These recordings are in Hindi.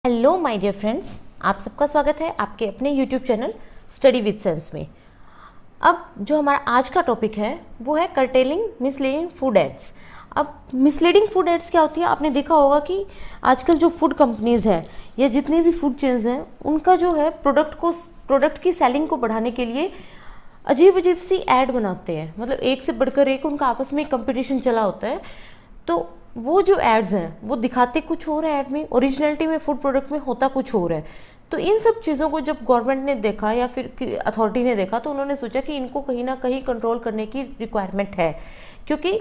हेलो माय डियर फ्रेंड्स, आप सबका स्वागत है आपके अपने YouTube channel study with sense में। अब जो हमारा आज का टॉपिक है वो है कर्टेलिंग मिसलीडिंग फूड एड्स। अब मिसलीडिंग फूड एड्स क्या होती है? आपने देखा होगा कि आजकल जो फूड कंपनीज़ हैं या जितने भी फूड चेन्स हैं उनका जो है प्रोडक्ट की सेलिंग को बढ़ाने के लिए अजीब अजीब सी ऐड बनाते हैं। मतलब एक से बढ़कर एक उनका आपस में कंपटीशन चला होता है। तो वो जो एड्स हैं वो दिखाते कुछ और है, ऐड में ओरिजिनलिटी में फूड प्रोडक्ट में होता कुछ और है। तो इन सब चीज़ों को जब गवर्नमेंट ने देखा या फिर अथॉरिटी ने देखा तो उन्होंने सोचा कि इनको कहीं ना कहीं कंट्रोल करने की रिक्वायरमेंट है, क्योंकि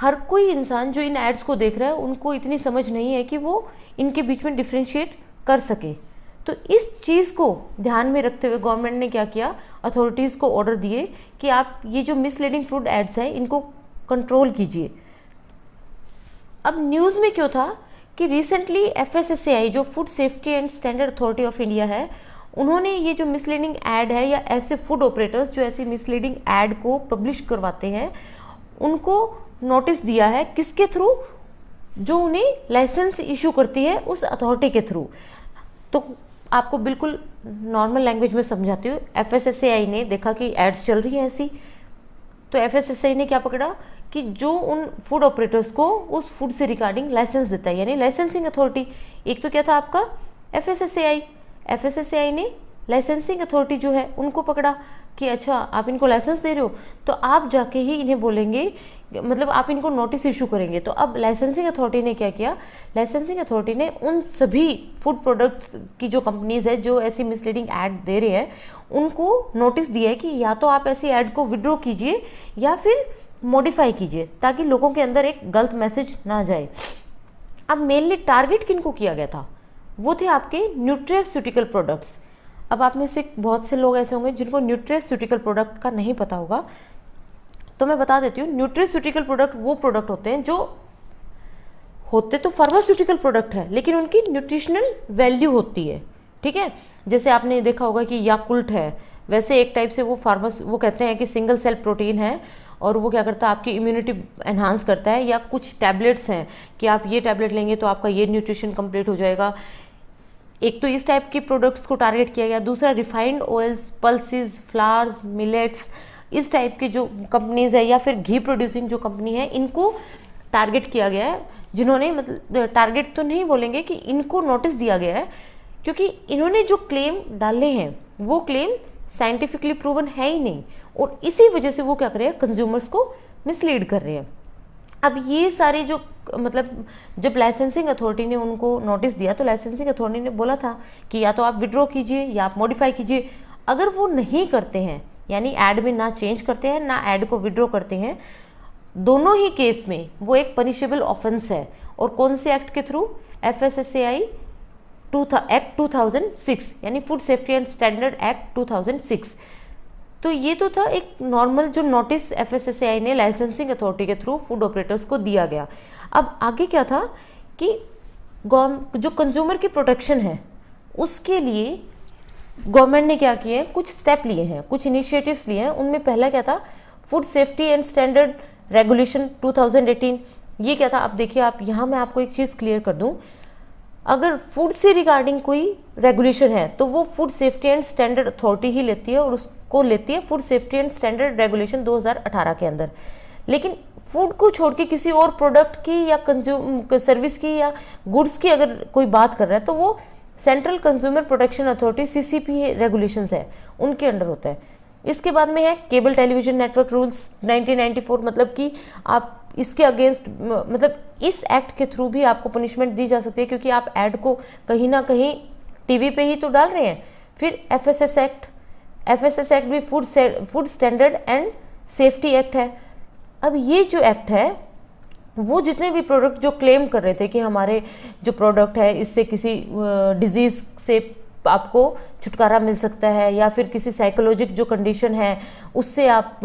हर कोई इंसान जो इन एड्स को देख रहा है उनको इतनी समझ नहीं है कि वो इनके बीच में डिफ्रेंशिएट कर सके। तो इस चीज़ को ध्यान में रखते हुए गवर्नमेंट ने क्या किया, अथॉरिटीज़ को ऑर्डर दिए कि आप ये जो मिसलीडिंग फूड एड्स हैं इनको कंट्रोल कीजिए। अब न्यूज़ में क्यों था कि रिसेंटली FSSAI जो food safety and standard authority of India है, उन्होंने ये जो मिसलीडिंग ऐड है या ऐसे फूड ऑपरेटर्स जो ऐसी मिसलीडिंग ऐड को पब्लिश करवाते हैं उनको नोटिस दिया है। किसके थ्रू? जो उन्हें लाइसेंस इशू करती है उस अथॉरिटी के थ्रू। तो आपको बिल्कुल नॉर्मल लैंग्वेज में समझाती हूँ। FSSAI ने देखा कि एड्स चल रही हैं ऐसी, तो FSSAI ने क्या पकड़ा कि जो उन फूड ऑपरेटर्स को उस फूड से रिगार्डिंग लाइसेंस देता है, यानी लाइसेंसिंग अथॉरिटी। एक तो क्या था आपका FSSAI ने लाइसेंसिंग अथॉरिटी जो है उनको पकड़ा कि अच्छा आप इनको लाइसेंस दे रहे हो तो आप जाके ही इन्हें बोलेंगे, मतलब आप इनको नोटिस इशू करेंगे। तो अब लाइसेंसिंग अथॉरिटी ने क्या किया, लाइसेंसिंग अथॉरिटी ने उन सभी फूड प्रोडक्ट्स की जो कंपनीज है जो ऐसी मिसलीडिंग ऐड दे रहे हैं उनको नोटिस दिया है कि या तो आप ऐसी ऐड को विड्रॉ कीजिए या फिर मॉडिफाई कीजिए, ताकि लोगों के अंदर एक गलत मैसेज ना जाए। अब मेनली टारगेट किनको किया गया था? वो थे आपके न्यूट्रेस्यूटिकल प्रोडक्ट्स। अब आप में से बहुत से लोग ऐसे होंगे जिनको न्यूट्रेस्यूटिकल प्रोडक्ट का नहीं पता होगा, तो मैं बता देती हूँ। न्यूट्रेस्यूटिकल प्रोडक्ट वो प्रोडक्ट होते हैं जो होते तो फार्मास्यूटिकल प्रोडक्ट है लेकिन उनकी न्यूट्रिशनल वैल्यू होती है, ठीक है। जैसे आपने देखा होगा कि याकुल्ट है, वैसे एक टाइप से वो वो कहते हैं कि सिंगल सेल प्रोटीन है और वो क्या करता है आपकी इम्यूनिटी एनहांस करता है। या कुछ टैबलेट्स हैं कि आप ये टैबलेट लेंगे तो आपका ये न्यूट्रिशन कंप्लीट हो जाएगा। एक तो इस टाइप के प्रोडक्ट्स को टारगेट किया गया। दूसरा refined oils, pulses, flowers, millets, इस टाइप की जो कंपनीज है या फिर घी प्रोड्यूसिंग जो कंपनी है इनको टारगेट किया गया है। जिन्होंने मतलब टारगेट तो नहीं बोलेंगे कि इनको नोटिस दिया गया है, क्योंकि इन्होंने जो क्लेम डाले हैं वो क्लेम साइंटिफिकली प्रूवन है ही नहीं, और इसी वजह से वो क्या कर रहे हैं, कंज्यूमर्स को मिसलीड कर रहे हैं। अब ये सारे जो मतलब जब लाइसेंसिंग अथॉरिटी ने उनको नोटिस दिया तो लाइसेंसिंग अथॉरिटी ने बोला था कि या तो आप विड्रॉ कीजिए या आप मॉडिफाई कीजिए। अगर वो नहीं करते हैं, यानी ऐड में ना चेंज करते हैं ना ऐड को विड्रॉ करते हैं, दोनों ही केस में वो एक पनिशेबल ऑफेंस है। और कौन से एक्ट के थ्रू? FSSAI एक्ट 2006, यानी food safety and standard act 2006। तो ये तो था एक नॉर्मल जो नोटिस FSSAI ने लाइसेंसिंग अथॉरिटी के थ्रू फूड ऑपरेटर्स को दिया गया। अब आगे क्या था कि जो कंज्यूमर की प्रोटेक्शन है उसके लिए गवर्नमेंट ने क्या किए, कुछ स्टेप लिए हैं, कुछ इनिशिएटिव्स लिए हैं। उनमें पहला क्या था, food safety and standard regulation 2018। ये क्या था? अब देखिए, आप यहाँ मैं आपको एक चीज़ क्लियर कर दूँ। अगर फूड से रिगार्डिंग कोई रेगुलेशन है तो वो food safety and standard authority ही लेती है, और उसको लेती है food safety and standard regulation 2018 के अंदर। लेकिन फूड को छोड़ के किसी और प्रोडक्ट की या सर्विस की या गुड्स की अगर कोई बात कर रहा है तो वो central consumer protection authority CCP regulations है, उनके अंडर होता है। इसके बाद में है केबल टेलीविजन नेटवर्क रूल्स 1994। मतलब कि आप इसके अगेंस्ट, मतलब इस एक्ट के थ्रू भी आपको पनिशमेंट दी जा सकती है, क्योंकि आप ऐड को कहीं ना कहीं टीवी पे ही तो डाल रहे हैं। फिर FSS एक्ट भी food standard and safety act है। अब ये जो एक्ट है वो जितने भी प्रोडक्ट जो क्लेम कर रहे थे कि हमारे जो प्रोडक्ट है इससे किसी डिजीज़ से आपको छुटकारा मिल सकता है या फिर किसी साइकोलॉजिक जो कंडीशन है उससे आप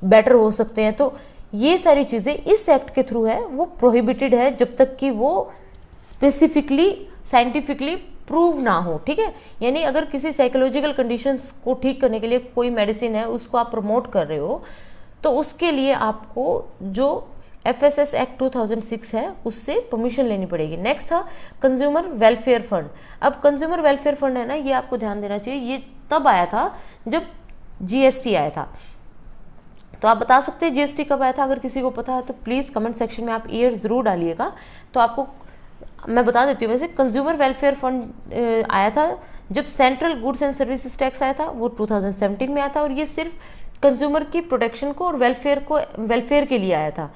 बेटर हो सकते हैं, तो ये सारी चीज़ें इस एक्ट के थ्रू है वो प्रोहिबिटेड है जब तक कि वो स्पेसिफिकली साइंटिफिकली प्रूव ना हो, ठीक है। यानी अगर किसी साइकोलॉजिकल कंडीशंस को ठीक करने के लिए कोई मेडिसिन है उसको आप प्रमोट कर रहे हो तो उसके लिए आपको जो FSS एक्ट 2006 है, उससे परमिशन लेनी पड़ेगी। नेक्स्ट था कंज्यूमर वेलफेयर फंड। अब कंज्यूमर वेलफेयर फंड है ना, ये आपको ध्यान देना चाहिए, ये तब आया था जब GST आया था। तो आप बता सकते हैं GST कब आया था, अगर किसी को पता है तो प्लीज़ कमेंट सेक्शन में आप ईयर ज़रूर डालिएगा, तो आपको मैं बता देती हूँ। वैसे कंज्यूमर वेलफेयर फंड आया था जब central goods and services tax आया था, वो 2017 में आया था, और ये सिर्फ कंज्यूमर की प्रोटेक्शन को और वेलफेयर के लिए आया था।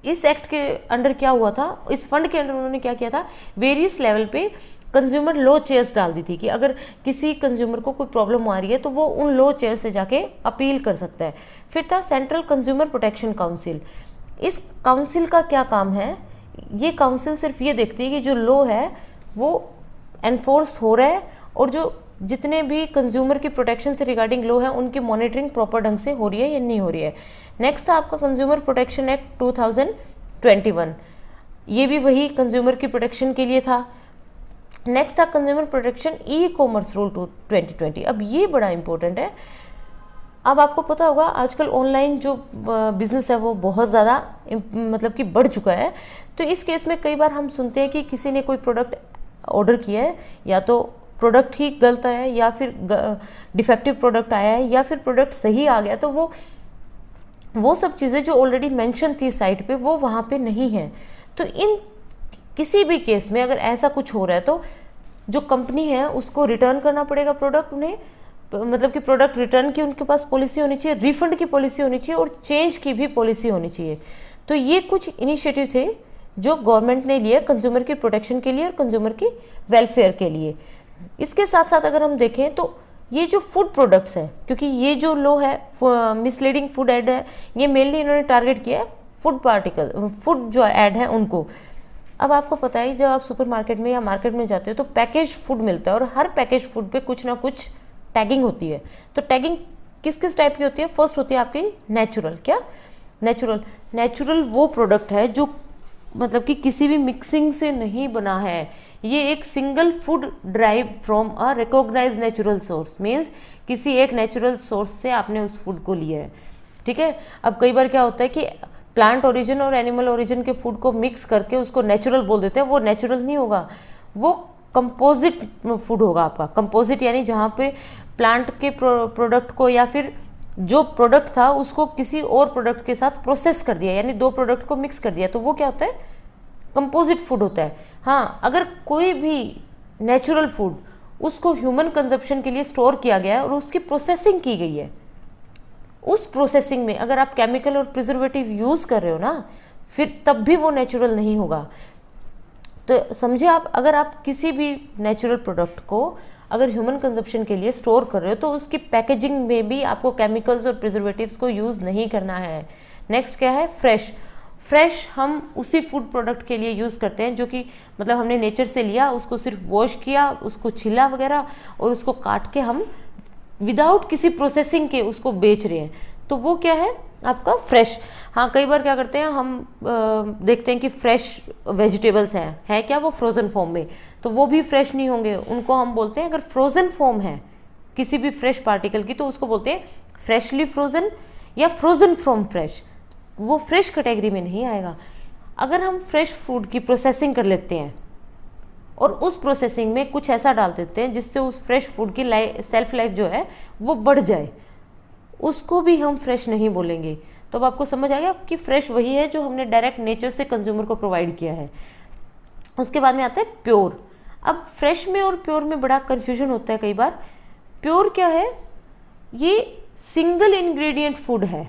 इस एक्ट के अंडर क्या हुआ था, इस फंड के अंडर उन्होंने क्या किया था, वेरियस लेवल पे कंज्यूमर लॉ चेयर्स डाल दी थी कि अगर किसी कंज्यूमर को कोई प्रॉब्लम आ रही है तो वो उन लॉ चेयर से जाके अपील कर सकता है। फिर था सेंट्रल कंज्यूमर प्रोटेक्शन काउंसिल। इस काउंसिल का क्या काम है, ये काउंसिल सिर्फ ये देखती है कि जो लॉ है वो एनफोर्स हो रहा है और जो जितने भी कंज्यूमर की प्रोटेक्शन से रिगार्डिंग लॉ है उनकी मॉनिटरिंग प्रॉपर ढंग से हो रही है या नहीं हो रही है। नेक्स्ट था आपका कंज्यूमर प्रोटेक्शन एक्ट 2021, ये भी वही कंज्यूमर की प्रोटेक्शन के लिए था। नेक्स्ट था कंज्यूमर प्रोटेक्शन ई-कॉमर्स रूल 2020। अब ये बड़ा इंपॉर्टेंट है। अब आपको पता होगा आजकल ऑनलाइन जो बिजनेस है वो बहुत ज़्यादा मतलब कि बढ़ चुका है। तो इस केस में कई बार हम सुनते हैं कि किसी ने कोई प्रोडक्ट ऑर्डर किया है, या तो प्रोडक्ट ही गलत है, या फिर डिफेक्टिव प्रोडक्ट आया है, या फिर प्रोडक्ट सही आ गया, तो वो सब चीज़ें जो ऑलरेडी मेंशन थी साइट पे वो वहाँ पे नहीं है। तो इन किसी भी केस में अगर ऐसा कुछ हो रहा है तो जो कंपनी है उसको रिटर्न करना पड़ेगा प्रोडक्ट, उन्हें मतलब कि प्रोडक्ट रिटर्न की उनके पास पॉलिसी होनी चाहिए, रिफंड की पॉलिसी होनी चाहिए, और चेंज की भी पॉलिसी होनी चाहिए। तो ये कुछ इनिशिएटिव थे जो गवर्नमेंट ने लिए कंज्यूमर की प्रोटेक्शन के लिए और कंज्यूमर की वेलफेयर के लिए। इसके साथ साथ अगर हम देखें तो ये जो फूड प्रोडक्ट्स हैं, क्योंकि ये जो लॉ है मिसलीडिंग फूड एड है, ये मेनली इन्होंने टारगेट किया है फूड जो एड है उनको। अब आपको पता है जब आप सुपरमार्केट में या मार्केट में जाते हो तो पैकेज फूड मिलता है, और हर पैकेज फूड पे कुछ ना कुछ टैगिंग होती है। तो टैगिंग किस किस टाइप की होती है, फर्स्ट होती है आपकी नेचुरल। क्या नेचुरल वो प्रोडक्ट है जो मतलब कि किसी भी मिक्सिंग से नहीं बना है, ये एक single food derived from a recognise natural source, means किसी एक नेचुरल सोर्स से आपने उस फूड को लिया है। ठीक है। अब कई बार क्या होता है कि प्लांट ओरिजिन और एनिमल ओरिजिन के फूड को मिक्स करके उसको नेचुरल बोल देते हैं, वो नेचुरल नहीं होगा, वो कंपोजिट फूड होगा आपका। कंपोजिट यानी जहाँ पे प्लांट के प्रोडक्ट को या फिर जो प्रोडक्ट था उसको किसी और प्रोडक्ट के साथ प्रोसेस कर दिया, यानी दो प्रोडक्ट को मिक्स कर दिया, तो वो क्या होता है, कंपोजिट फूड होता है। हाँ, अगर कोई भी नेचुरल फूड उसको ह्यूमन कंजप्शन के लिए स्टोर किया गया है और उसकी प्रोसेसिंग की गई है, उस प्रोसेसिंग में अगर आप केमिकल और प्रिजर्वेटिव यूज कर रहे हो ना, फिर तब भी वो नेचुरल नहीं होगा। तो समझे आप, अगर आप किसी भी नेचुरल प्रोडक्ट को अगर ह्यूमन कंजप्शन के लिए स्टोर कर रहे हो तो उसकी पैकेजिंग में भी आपको केमिकल्स और प्रिजर्वेटिव्स को यूज़ नहीं करना है। नेक्स्ट क्या है, फ्रेश हम उसी फूड प्रोडक्ट के लिए यूज़ करते हैं जो कि मतलब हमने नेचर से लिया, उसको सिर्फ वॉश किया, उसको छिला वगैरह और उसको काट के हम विदाउट किसी प्रोसेसिंग के उसको बेच रहे हैं, तो वो क्या है आपका फ्रेश। हाँ, कई बार क्या करते हैं हम देखते हैं कि फ्रेश वेजिटेबल्स हैं क्या वो फ्रोज़न फॉर्म में, तो वो भी फ्रेश नहीं होंगे, उनको हम बोलते हैं अगर फ्रोज़न फॉर्म है किसी भी फ्रेश पार्टिकल की तो उसको बोलते हैं फ्रेशली फ्रोज़न या फ्रोज़न फ्रॉम फ्रेश, वो फ्रेश कैटेगरी में नहीं आएगा। अगर हम फ्रेश फूड की प्रोसेसिंग कर लेते हैं और उस प्रोसेसिंग में कुछ ऐसा डाल देते हैं जिससे उस फ्रेश फूड की सेल्फ लाइफ जो है वो बढ़ जाए, उसको भी हम फ्रेश नहीं बोलेंगे। तो अब आपको समझ आ गया कि फ्रेश वही है जो हमने डायरेक्ट नेचर से कंज्यूमर को प्रोवाइड किया है। उसके बाद में आता है प्योर। अब फ्रेश में और प्योर में बड़ा कन्फ्यूजन होता है कई बार। प्योर क्या है, ये सिंगल इंग्रेडिएंट फूड है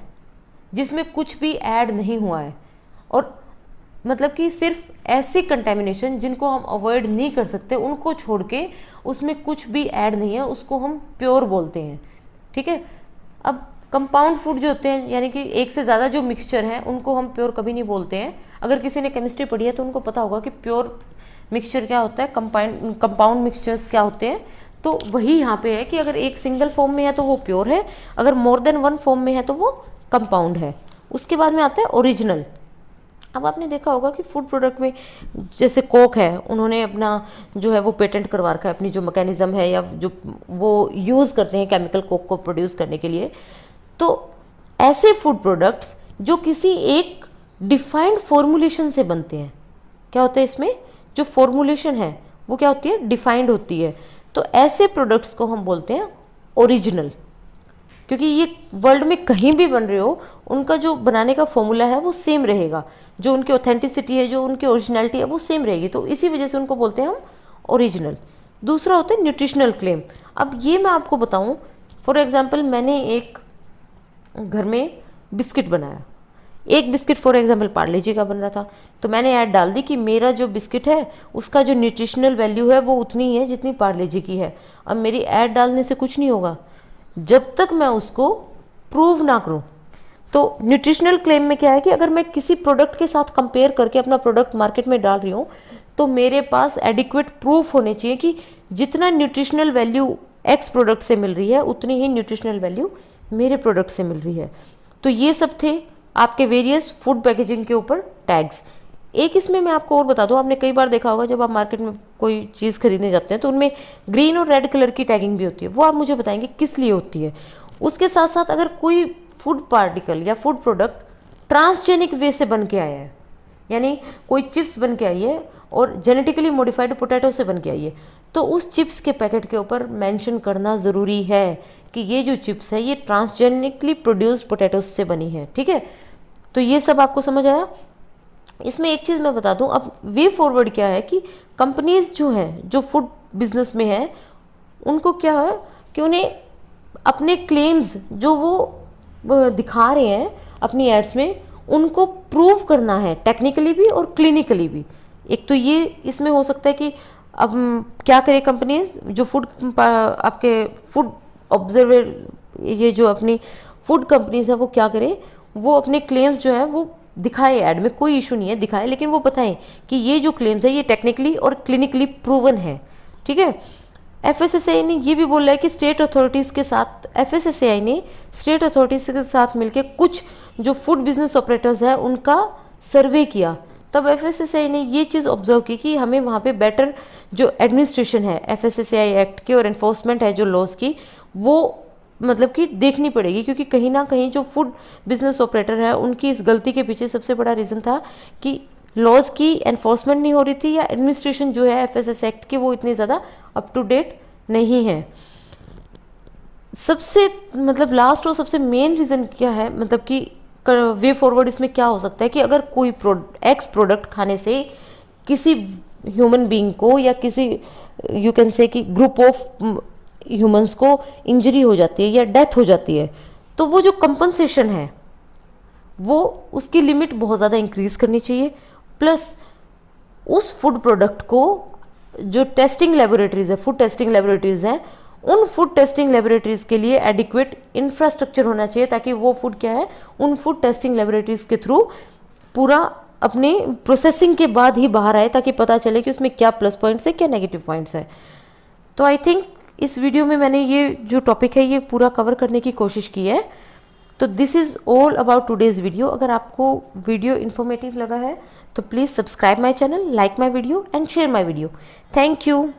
जिसमें कुछ भी ऐड नहीं हुआ है, और मतलब कि सिर्फ ऐसी कंटेमिनेशन जिनको हम अवॉइड नहीं कर सकते उनको छोड़ के उसमें कुछ भी ऐड नहीं है, उसको हम प्योर बोलते हैं। ठीक है। अब कंपाउंड फूड जो होते हैं यानी कि एक से ज़्यादा जो मिक्सचर हैं उनको हम प्योर कभी नहीं बोलते हैं। अगर किसी ने केमिस्ट्री पढ़ी है तो उनको पता होगा कि प्योर मिक्सचर क्या होता है, कंपाउंड मिक्सचर्स क्या होते हैं। तो वही यहाँ पे है कि अगर एक सिंगल फॉर्म में है तो वो प्योर है, अगर मोर देन वन फॉर्म में है तो वो कंपाउंड है। उसके बाद में आता है ओरिजिनल। अब आपने देखा होगा कि फूड प्रोडक्ट में जैसे कोक है, उन्होंने अपना जो है वो पेटेंट करवा रखा है, अपनी जो मैकेनिज्म है या जो वो यूज़ करते हैं केमिकल कोक को प्रोड्यूस करने के लिए। तो ऐसे फूड प्रोडक्ट्स जो किसी एक डिफाइंड फॉर्मुलेशन से बनते हैं। क्या होता है इसमें, जो फॉर्मुलेशन है वो क्या होती है, डिफाइंड होती है। तो ऐसे प्रोडक्ट्स को हम बोलते हैं ओरिजिनल, क्योंकि ये वर्ल्ड में कहीं भी बन रहे हो उनका जो बनाने का फॉर्मूला है वो सेम रहेगा, जो उनकी ऑथेंटिसिटी है, जो उनकी ओरिजिनलिटी है वो सेम रहेगी, तो इसी वजह से उनको बोलते हैं हम ओरिजिनल। दूसरा होता है न्यूट्रिशनल क्लेम। अब ये मैं आपको बताऊं, फॉर एग्जांपल मैंने एक घर में बिस्किट बनाया, एक बिस्किट फॉर एग्जांपल पार्ले जी का बन रहा था, तो मैंने ऐड डाल दी कि मेरा जो बिस्किट है उसका जो न्यूट्रिशनल वैल्यू है वो उतनी ही है जितनी पार्ले जी की है। अब मेरी ऐड डालने से कुछ नहीं होगा जब तक मैं उसको प्रूव ना करूं। तो न्यूट्रिशनल क्लेम में क्या है कि अगर मैं किसी प्रोडक्ट के साथ कंपेयर करके अपना प्रोडक्ट मार्केट में डाल रही हूँ तो मेरे पास एडिक्वेट प्रूफ होने चाहिए कि जितना न्यूट्रिशनल वैल्यू एक्स प्रोडक्ट से मिल रही है उतनी ही न्यूट्रिशनल वैल्यू मेरे प्रोडक्ट से मिल रही है। तो ये सब थे आपके वेरियस फूड पैकेजिंग के ऊपर टैग्स। एक इसमें मैं आपको और बता दूं, आपने कई बार देखा होगा जब आप मार्केट में कोई चीज़ खरीदने जाते हैं तो उनमें ग्रीन और रेड कलर की टैगिंग भी होती है, वो आप मुझे बताएंगे किस लिए होती है। उसके साथ साथ अगर कोई फूड पार्टिकल या फूड प्रोडक्ट ट्रांसजेनिक वे से बन के आया है, यानी कोई चिप्स बन के आई है और जेनेटिकली मॉडिफाइड पोटैटो से बन के आई है, तो उस चिप्स के पैकेट के ऊपर मेंशन करना ज़रूरी है कि ये जो चिप्स है ये ट्रांसजेनिकली प्रोड्यूस्ड पोटैटो से बनी है। ठीक है, तो ये सब आपको समझ आया। इसमें एक चीज़ मैं बता दूं, अब वे फॉरवर्ड क्या है कि कंपनीज जो है जो फूड बिजनेस में है उनको क्या है कि उन्हें अपने क्लेम्स जो वो दिखा रहे हैं अपनी एड्स में उनको प्रूव करना है, टेक्निकली भी और क्लिनिकली भी। एक तो ये इसमें हो सकता है कि अब क्या करे कंपनीज जो फूड आपके फूड ऑब्जर्वर, ये जो अपनी फूड कंपनीज है वो क्या करे, वो अपने क्लेम्स जो है वो दिखाए ऐड में, कोई इशू नहीं है दिखाए, लेकिन वो बताएं कि ये जो क्लेम्स है ये टेक्निकली और क्लिनिकली प्रूवन है। ठीक है, एफएसएसएआई ने ये भी बोला है कि स्टेट अथॉरिटीज़ के साथ, एफएसएसएआई ने स्टेट अथॉरिटीज़ के साथ मिलकर कुछ जो फूड बिजनेस ऑपरेटर्स है उनका सर्वे किया, तब एफएसएसएआई ने ये चीज़ ऑब्जर्व की कि हमें वहाँ पे बेटर जो एडमिनिस्ट्रेशन है एफएसएसएआई एक्ट की और एनफोर्समेंट है जो लॉज की, वो मतलब कि देखनी पड़ेगी, क्योंकि कहीं ना कहीं जो फूड बिजनेस ऑपरेटर है उनकी इस गलती के पीछे सबसे बड़ा रीज़न था कि लॉज की एनफोर्समेंट नहीं हो रही थी या एडमिनिस्ट्रेशन जो है एफएसएस एक्ट की वो इतनी ज़्यादा अप टू डेट नहीं है। सबसे मतलब लास्ट और सबसे मेन रीज़न क्या है, मतलब कि वे फॉरवर्ड इसमें क्या हो सकता है कि अगर कोई एक्स प्रोडक्ट खाने से किसी ह्यूमन बीइंग को या किसी यू कैन से कि ग्रुप ऑफ ह्यूमंस को इंजरी हो जाती है या डेथ हो जाती है, तो वो जो कंपनसेशन है वो उसकी लिमिट बहुत ज़्यादा इंक्रीज करनी चाहिए, प्लस उस फूड प्रोडक्ट को जो टेस्टिंग लेबोरेटरीज है, फूड टेस्टिंग लेबोरेटरीज हैं, उन फूड टेस्टिंग लेबोरेटरीज के लिए एडिक्वेट इंफ्रास्ट्रक्चर होना चाहिए ताकि वो फूड क्या है उन फूड टेस्टिंग लेबोरेटरीज के थ्रू पूरा अपने प्रोसेसिंग के बाद ही बाहर आए, ताकि पता चले कि उसमें क्या प्लस पॉइंट्स है क्या नेगेटिव पॉइंट्स है। तो आई थिंक इस वीडियो में मैंने ये जो टॉपिक है ये पूरा कवर करने की कोशिश की है। तो this is all about today's video. अगर आपको वीडियो इन्फॉर्मेटिव लगा है तो please subscribe my channel, like my video and share my video. Thank you.